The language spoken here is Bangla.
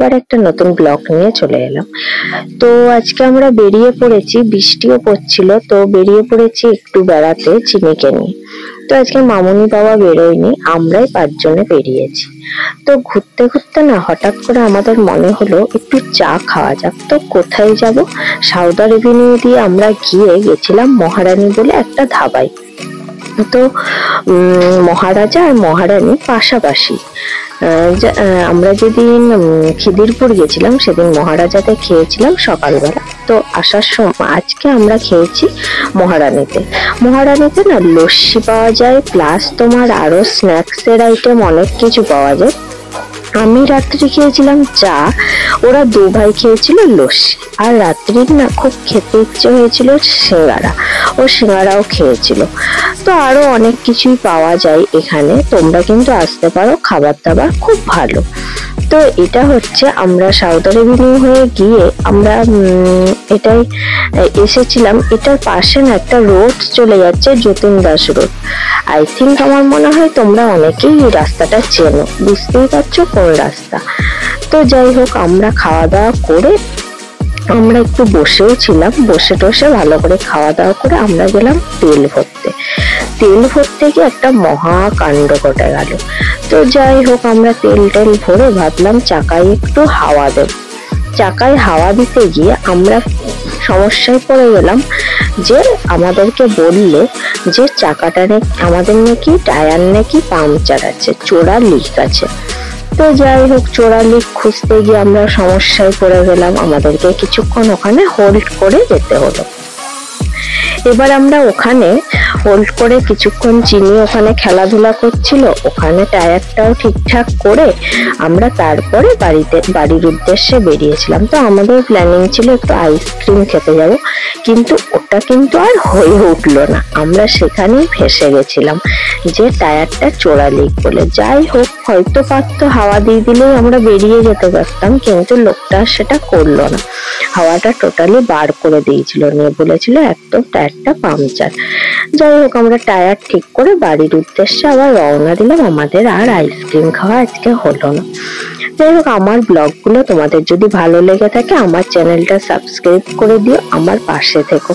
আবার একটা নতুন ব্লগ নিয়ে চলে এলাম। তো আজকে আমরা বেরিয়ে পড়েছি, বৃষ্টিও পড়ছিল, তো বেরিয়ে পড়েছি একটু বেড়াতে চিনিকে নিয়ে। তো আজকে মামুনি বাবা বেরোয়নি, আমরাই 5 জনে বেরিয়েছি। তো ঘুরতে ঘুরতে না হঠাৎ করে আমাদের মনে হলো একটু চা খাওয়া যাক। তো কোথায় যাব? সাউদার এভিনিউ দিয়ে আমরা গেছিলাম মহারানী বলে একটা ধাবায়। তো মহারাজা আর মহারানী পাশাপাশি। আমরা যেদিন খিদিরপুর গেছিলাম সেদিন মহারাজাতে খেয়েছিলাম সকালবেলা। তো আসার সময় আজকে আমরা খেয়েছি মহারানীতে। মহারানীতে না লস্যি পাওয়া যায়, প্লাস তোমার আরো স্ন্যাক্স এর আইটেম অনেক কিছু পাওয়া যায়। আমি রাত্রি খেয়েছিলাম চা, ওরা 2 ভাই খেয়েছিল লস্যি। আর রাত্রির না খুব খেতে ইচ্ছে হয়েছিল সিঙ্গারা, ও সিঙ্গারাও খেয়েছিল। তো আরো অনেক কিছুই পাওয়া যায় এখানে, তোমরা কিন্তু আসতে পারো, খাবার দাবার খুব ভালো। তো এটা হচ্ছে আমরা সাউদার এভিনিউ হয়ে গিয়ে আমরা এটাই এসেছিলাম। এটার পাশে না একটা রোড চলে যাচ্ছে, Jatin Das road. I think আমার মনে হয় তোমরা অনেকেই এই রাস্তাটা চেনো, বুঝতেই পারছো কোন রাস্তা। তো যাই হোক, আমরা খাওয়া দাওয়া করে আমরা একটু বসেও ছিলাম, বসে টসে ভালো করে খাওয়া দাওয়া করে আমরা গেলাম তেল ভরতে। তেল ভরতে গিয়ে একটা মহা কাণ্ড ঘটে গেল। তো যাই হোক, আমরা তেল ভরে ভাবলাম চাকায় একটু হাওয়া দেব। চাকায় হাওয়া দিতে গিয়ে আমরা সমস্যায় পড়ে গেলাম, যে আমাদেরকে বললে যে চাকাটা আমাদের নাকি টায়ার নাকি পাংচার আছে, চোরা লিক আছে। তো যাই হোক, চোরা লিক খুঁজতে গিয়ে আমরা সমস্যায় পড়ে গেলাম, আমাদেরকে কিছুক্ষণ ওখানে হোল্ড করে যেতে হলো। এবার আমরা ওখানে হোল্ড করে কিছুক্ষণ, চিনি ওখানে খেলাধুলা করছিল, ওখানে টায়ারটাও ঠিকঠাক করে আমরা তারপরে বাড়ির উদ্দেশ্যে বেরিয়েছিলাম। তো আমাদের প্ল্যানিং ছিল একটু আইসক্রিম খেতে যাব, কিন্তু ওটা কিন্তু আর হয়ে উঠলো না। আমরা সেখানেই ফেসে গেছিলাম যে টায়ারটা চোরা লিক বলে। যাই হোক, হয়তো পারতো হাওয়া দিয়ে দিলেই আমরা বেরিয়ে যেতে পারতাম, কিন্তু লোকটা সেটা করলো না, হাওয়াটা টোটালি বার করে দিয়েছিল, নিয়ে বলেছিল একদম টায়ারটা পাংচার। যাই হোক, আমরা টায়ার ঠিক করে বাড়ির উদ্দেশ্যে আবার রওনা দিলাম, আমাদের আর আইসক্রিম খাওয়া আজকে হলো না। যাই হোক, আমার ব্লগগুলো তোমাদের যদি ভালো লেগে থাকে আমার চ্যানেলটা সাবস্ক্রাইব করে দিও, আমার পাশে থেকো।